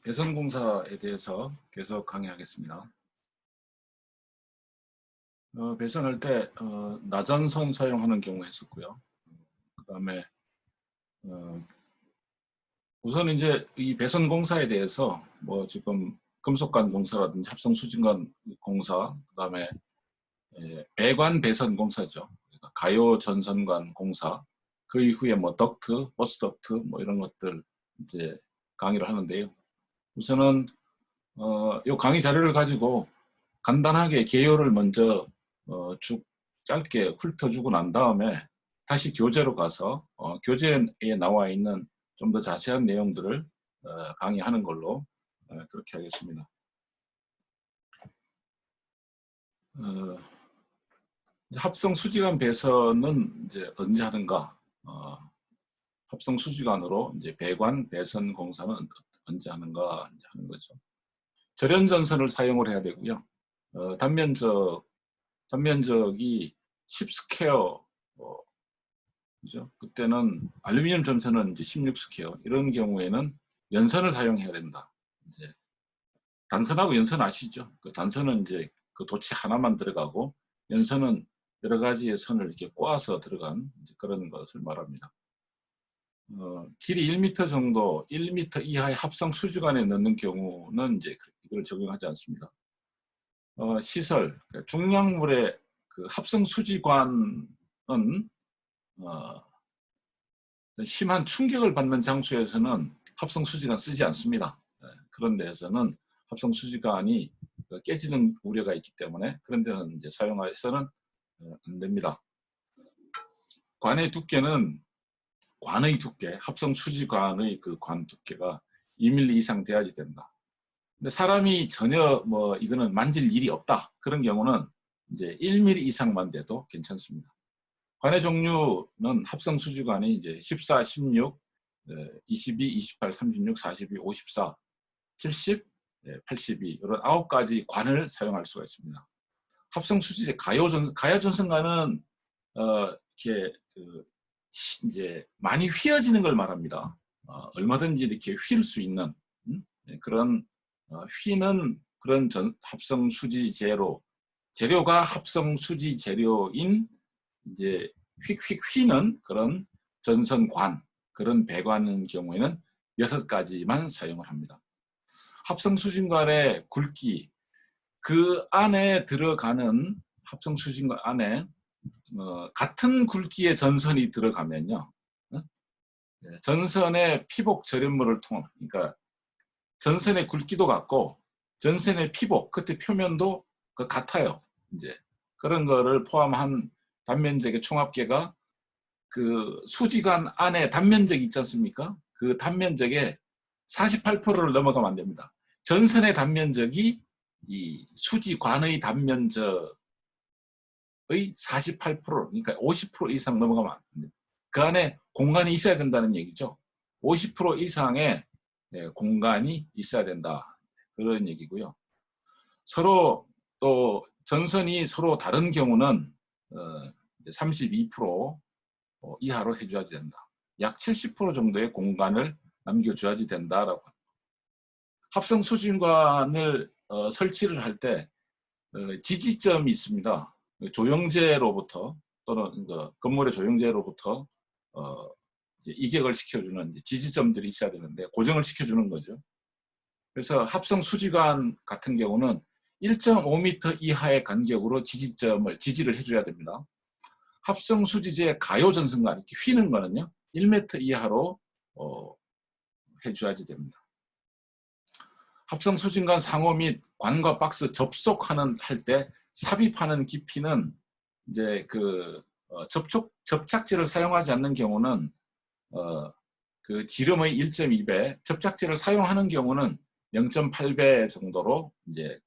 배선공사에 대해서 계속 강의하겠습니다. 배선할 때 나전선 사용하는 경우 했었고요. 그 다음에 우선 이제 이 배선공사에 대해서 뭐 지금 금속관 공사라든지 합성수진관 공사, 그 다음에 배관 배선 공사죠. 그러니까 가요 전선관 공사, 그 이후에 뭐 덕트, 버스 덕트 뭐 이런 것들 이제 강의를 하는데요. 우선은 이 강의 자료를 가지고 간단하게 개요를 먼저 쭉 짧게 훑어주고 난 다음에 다시 교재로 가서 교재에 나와 있는 좀 더 자세한 내용들을 강의하는 걸로 그렇게 하겠습니다. 합성 수지관 배선은 이제 언제 하는가? 합성 수지관으로 이제 배관 배선 공사는 언제 하는가 이제 하는 거죠. 절연 전선을 사용을 해야 되고요. 단면적이 10 스퀘어, 그죠? 그때는 알루미늄 전선은 이제 16 스퀘어, 이런 경우에는 연선을 사용해야 된다. 이제 단선하고 연선 아시죠? 그 단선은 이제 그 도치 하나만 들어가고, 연선은 여러 가지의 선을 이렇게 꼬아서 들어간 그런 것을 말합니다. 길이 1m 정도, 1m 이하의 합성 수지관에 넣는 경우는 이제 이걸 적용하지 않습니다. 시설, 그러니까 중량물의 그 합성 수지관은 심한 충격을 받는 장소에서는 합성 수지관 쓰지 않습니다. 그런 데에서는 합성 수지관이 깨지는 우려가 있기 때문에 그런 데는 이제 사용해서는 안 됩니다. 관의 두께는 관의 두께, 합성 수지관의 그 관 두께가 2mm 이상 돼야지 된다. 근데 사람이 전혀 뭐 이거는 만질 일이 없다, 그런 경우는 이제 1mm 이상만 돼도 괜찮습니다. 관의 종류는 합성 수지관이 이제 14, 16, 22, 28, 36, 42, 54, 70, 82 이런 9가지 관을 사용할 수가 있습니다. 합성 수지제 가요전선관은 이렇게 이제 많이 휘어지는 걸 말합니다. 얼마든지 이렇게 휠 수 있는 그런 휘는 그런 합성 수지 재료가 합성 수지 재료인 이제 휙휙 휘는 그런 전선관, 그런 배관의 경우에는 6가지만 사용을 합니다. 합성 수진관의 굵기, 그 안에 들어가는 합성 수진관 안에 같은 굵기의 전선이 들어가면요, 전선의 피복 절연물을 그러니까 전선의 굵기도 같고 전선의 피복, 끝에 표면도 같아요. 이제 그런 거를 포함한 단면적의 총합계가 그 수지관 안에 단면적 있지 않습니까? 그 단면적의 48%를 넘어가면 안 됩니다. 전선의 단면적이 이 수지관의 단면적의 48%, 그러니까 50% 이상 넘어가면 안 됩니다. 그 안에 공간이 있어야 된다는 얘기죠. 50% 이상의 공간이 있어야 된다, 그런 얘기고요. 서로 또 전선이 서로 다른 경우는 32% 이하로 해줘야지 된다. 약 70% 정도의 공간을 남겨줘야지 된다라고 합니다. 합성 수진관을 설치를 할 때 지지점이 있습니다. 조영제로부터 또는 건물의 조영제로부터 이격을 시켜주는 지지점들이 있어야 되는데 고정을 시켜주는 거죠. 그래서 합성 수지관 같은 경우는 1.5m 이하의 간격으로 지지를 해줘야 됩니다. 합성 수지제 가요 전선관 이렇게 휘는 거는요 1m 이하로 해줘야지 됩니다. 합성 수진관 상호 및 관과 박스 할 때 삽입하는 깊이는 이제 그 접착제를 사용하지 않는 경우는 그 지름의 1.2배, 접착제를 사용하는 경우는 0.8배 정도로 이제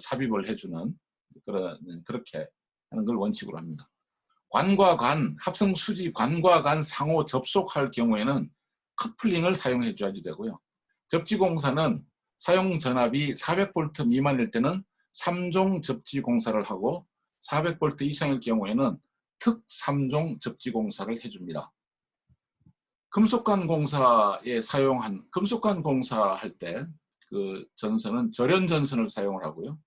삽입을 해주는 그렇게 하는 걸 원칙으로 합니다. 관과 관, 합성 수지 관과 관 상호 접속할 경우에는 커플링을 사용해 줘야지 되고요. 접지공사는 사용 전압이 400V 미만일 때는 3종 접지공사를 하고 400V 이상일 경우에는 특 3종 접지공사를 해줍니다. 금속관 공사에 사용한 금속관 공사할 때 그 전선은 절연 전선을 사용을 하고요.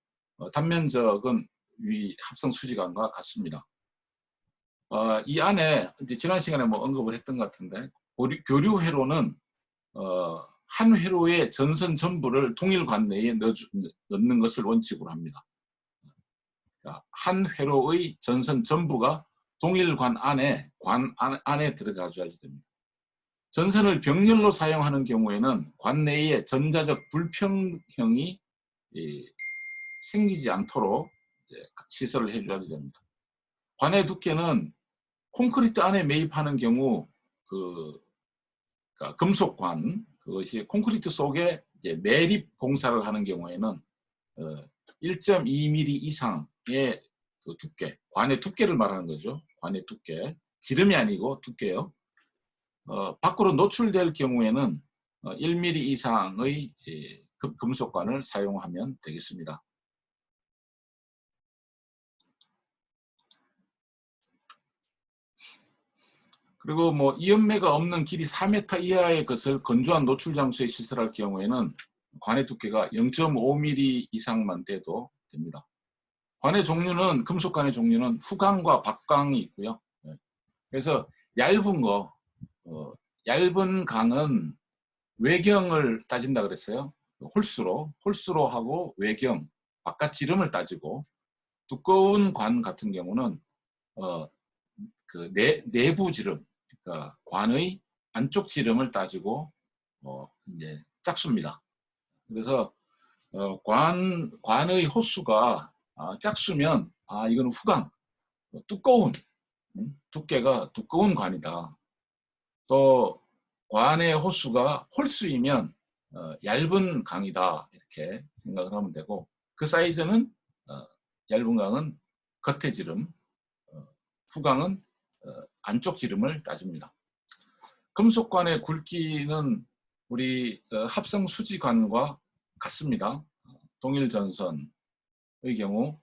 단면적은 위 합성 수지관과 같습니다. 이 안에 이제 지난 시간에 뭐 언급을 했던 것 같은데 교류 회로는 한 회로의 전선 전부를 동일관 내에 넣는 것을 원칙으로 합니다. 한 회로의 전선 전부가 동일관 안에 안에 들어가줘야 됩니다. 전선을 병렬로 사용하는 경우에는 관 내에 전자적 불평형이 생기지 않도록 시설을 해줘야 됩니다. 관의 두께는 콘크리트 안에 매입하는 경우 그러니까 금속관 그것이 콘크리트 속에 이제 매립 공사를 하는 경우에는 1.2mm 이상의 그 두께, 관의 두께를 말하는 거죠. 관의 두께, 지름이 아니고 두께요. 밖으로 노출될 경우에는 1mm 이상의 금속관을 사용하면 되겠습니다. 그리고 뭐 이연매가 없는 길이 4m 이하의 것을 건조한 노출 장소에 시설할 경우에는 관의 두께가 0.5mm 이상만 돼도 됩니다. 관의 종류는 금속관의 종류는 후광과 박광이 있고요. 그래서 얇은 거 얇은 강은 외경을 따진다 그랬어요. 홀수로 하고 외경, 바깥 지름을 따지고 두꺼운 관 같은 경우는 그 내부 지름, 그러니까 관의 안쪽 지름을 따지고 이제 짝수입니다. 그래서 관의 호수가 짝수면 이거는 후광, 두꺼운 두께가 두꺼운 관이다. 또 관의 호수가 홀수이면 얇은 강이다 이렇게 생각을 하면 되고 그 사이즈는 얇은 강은 겉의 지름, 후광은 안쪽 지름을 따집니다. 금속관의 굵기는 우리 합성 수지관과 같습니다. 동일 전선의 경우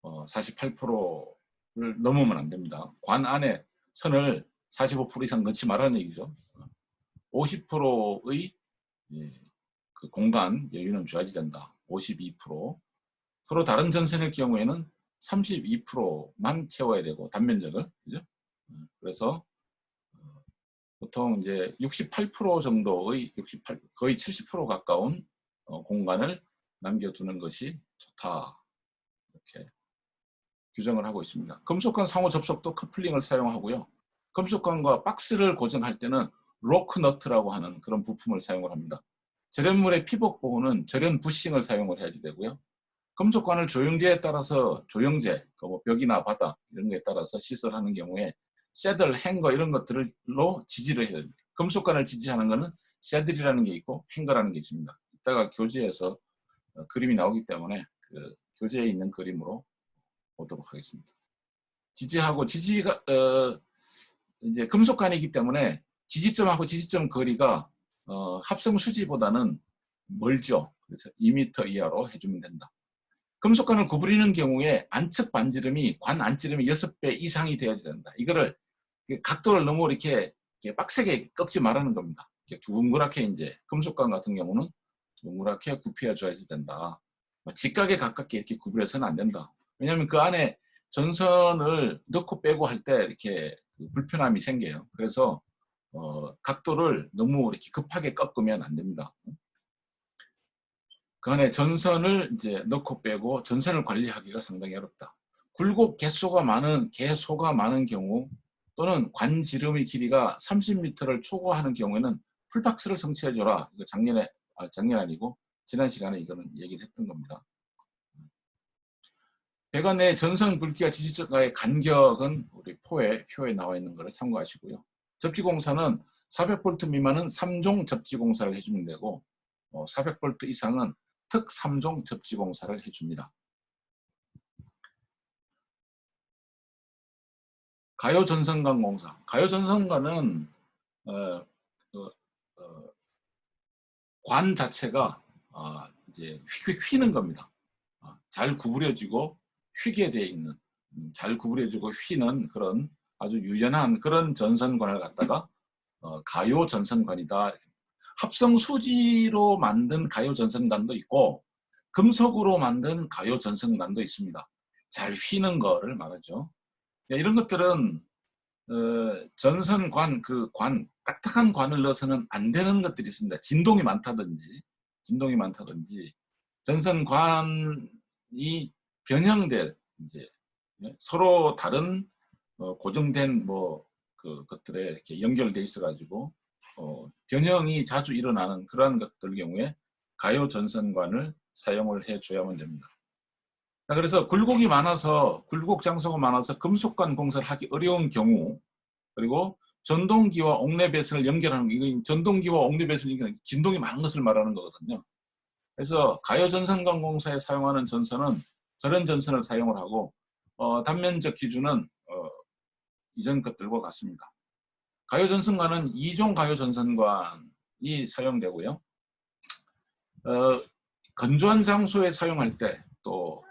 48%를 넘으면 안 됩니다. 관 안에 선을 45% 이상 넣지 말라는 얘기죠. 50%의 그 공간 여유는 줘야지 된다. 52%. 서로 다른 전선의 경우에는 32%만 채워야 되고 단면적을 그죠? 그래서 보통 이제 68% 정도의 거의 70% 가까운 공간을 남겨두는 것이 좋다. 이렇게 규정을 하고 있습니다. 금속관 상호 접속도 커플링을 사용하고요. 금속관과 박스를 고정할 때는 로크너트라고 하는 그런 부품을 사용을 합니다. 절연물의 피복 보호는 절연 부싱을 사용을 해야 되고요. 금속관을 조영제에 따라서 조영제, 뭐 벽이나 바닥 이런 거에 따라서 시설하는 경우에 새들, 행거 이런 것들로 지지를 해야 됩니다. 금속관을 지지하는 것은 새들이라는 게 있고 행거라는 게 있습니다. 이따가 교재에서 그림이 나오기 때문에 그 교재에 있는 그림으로 보도록 하겠습니다. 지지하고 지지가 이제 금속관이기 때문에 지지점하고 지지점 거리가 합성 수지보다는 멀죠. 그래서 2m 이하로 해주면 된다. 금속관을 구부리는 경우에 안측 반지름이 관 안지름이 6배 이상이 되어야 된다. 이거를 각도를 너무 이렇게 빡세게 꺾지 말라는 겁니다. 둥그랗게 이제 금속관 같은 경우는 둥그랗게 굽혀 줘야지 된다. 직각에 가깝게 이렇게 구부려서는 안 된다. 왜냐하면 그 안에 전선을 넣고 빼고 할 때 이렇게 불편함이 생겨요. 그래서 각도를 너무 이렇게 급하게 꺾으면 안 됩니다. 그 안에 전선을 이제 넣고 빼고 전선을 관리하기가 상당히 어렵다. 굴곡 개소가 많은 경우 또는 관 지름의 길이가 30m를 초과하는 경우에는 풀박스를 설치해줘라. 이거 작년 아니고 지난 시간에 이거는 얘기를 했던 겁니다. 배관 내 전선 굵기와 지지점과의 간격은 우리 표에 나와 있는 것을 참고하시고요. 접지공사는 400V 미만은 3종 접지공사를 해주면 되고 400V 이상은 특 3종 접지공사를 해줍니다. 가요전선관 공사. 가요전선관은 관 자체가 이제 휘는 겁니다. 잘 구부려지고 휘게 되어 있는, 잘 구부려지고 휘는 그런 아주 유연한 그런 전선관을 갖다가 가요 전선관이다. 합성 수지로 만든 가요 전선관도 있고 금속으로 만든 가요 전선관도 있습니다. 잘 휘는 거를 말하죠. 이런 것들은 전선관, 그 관, 딱딱한 관을 넣어서는 안 되는 것들이 있습니다. 진동이 많다든지 전선관이 변형될 이제 서로 다른 고정된 그 것들에 이렇게 연결돼 있어 가지고 변형이 자주 일어나는 그러한 것들 경우에 가요 전선관을 사용을 해 줘야만 됩니다. 그래서 굴곡 장소가 많아서 금속관 공사를 하기 어려운 경우, 그리고 전동기와 옥내 배선을 연결하는, 이건 전동기와 옥내 배선을 연결하는 진동이 많은 것을 말하는 거거든요. 그래서 가요 전선관 공사에 사용하는 전선은 저런 전선을 사용을 하고 단면적 기준은 이전 것들과 같습니다. 가요 전선관은 2종 가요 전선관이 사용되고요. 건조한 장소에 사용할 때 또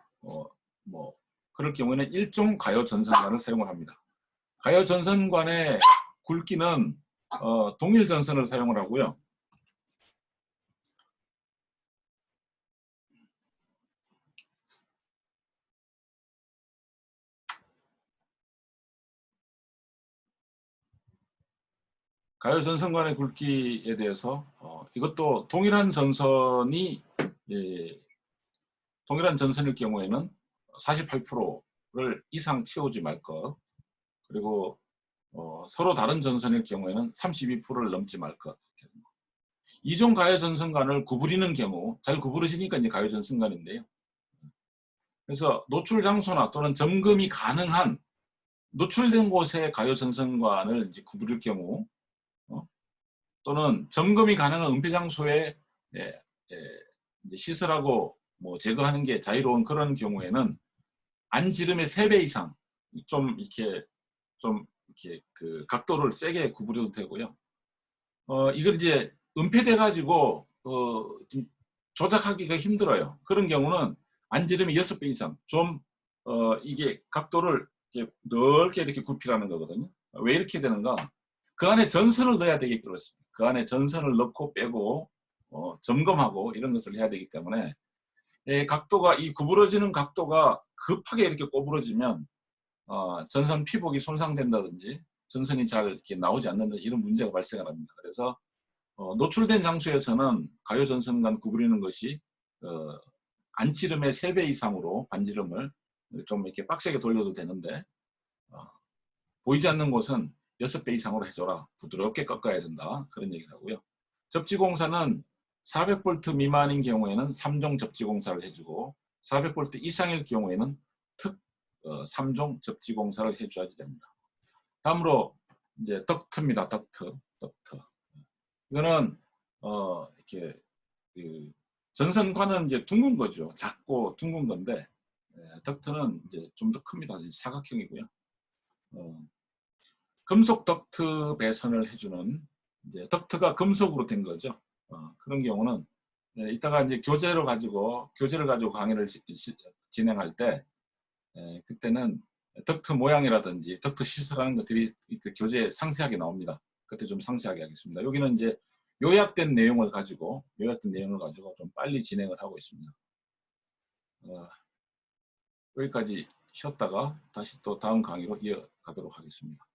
그럴 경우에는 1종 가요 전선관을 사용을 합니다. 가요 전선관의 굵기는 동일 전선을 사용을 하고요. 가요 전선관의 굵기에 대해서 이것도 동일한 전선이 동일한 전선일 경우에는 48%를 이상 채우지 말 것, 그리고 서로 다른 전선일 경우에는 32%를 넘지 말 것. 이종 가요 전선관을 구부리는 경우, 잘 구부러지니까 이제 가요 전선관인데요. 그래서 노출 장소나 또는 점검이 가능한 노출된 곳에 가요 전선관을 이제 구부릴 경우, 또는 점검이 가능한 은폐 장소에 시설하고 제거하는 게 자유로운 그런 경우에는 안지름의 3배 이상 좀 이렇게 그 각도를 세게 구부려도 되고요. 이걸 이제 은폐돼 가지고 좀 조작하기가 힘들어요. 그런 경우는 안지름이 6배 이상 좀 이게 각도를 이렇게 넓게 이렇게 굽히라는 거거든요. 왜 이렇게 되는가? 그 안에 전선을 넣어야 되기 때문에 그 안에 전선을 넣고 빼고 점검하고 이런 것을 해야 되기 때문에 각도가, 이 구부러지는 각도가 급하게 이렇게 꼬부러지면 전선 피복이 손상된다든지 전선이 잘 이렇게 나오지 않는다, 이런 문제가 발생을 합니다. 그래서 노출된 장소에서는 가요 전선관 구부리는 것이 안지름의 3배 이상으로 반지름을 좀 이렇게 빡세게 돌려도 되는데 보이지 않는 곳은 6배 이상으로 해줘라. 부드럽게 꺾어야 된다. 그런 얘기를 하고요. 접지공사는 400V 미만인 경우에는 3종 접지공사를 해주고 400V 이상일 경우에는 특 3종 접지공사를 해줘야지 됩니다. 다음으로 이제 덕트입니다. 덕트. 이거는 이렇게 그 전선관은 이제 둥근 거죠. 작고 둥근 건데 덕트는 이제 좀 더 큽니다. 사각형이고요. 금속 덕트 배선을 해주는, 이제 덕트가 금속으로 된 거죠. 그런 경우는 이따가 이제 교재를 가지고 강의를 진행할 때 그때는 덕트 모양이라든지 덕트 시설하는 것들이 그 교재에 상세하게 나옵니다. 그때 좀 상세하게 하겠습니다. 여기는 이제 요약된 내용을 가지고 좀 빨리 진행을 하고 있습니다. 여기까지 쉬었다가 다시 또 다음 강의로 이어가도록 하겠습니다.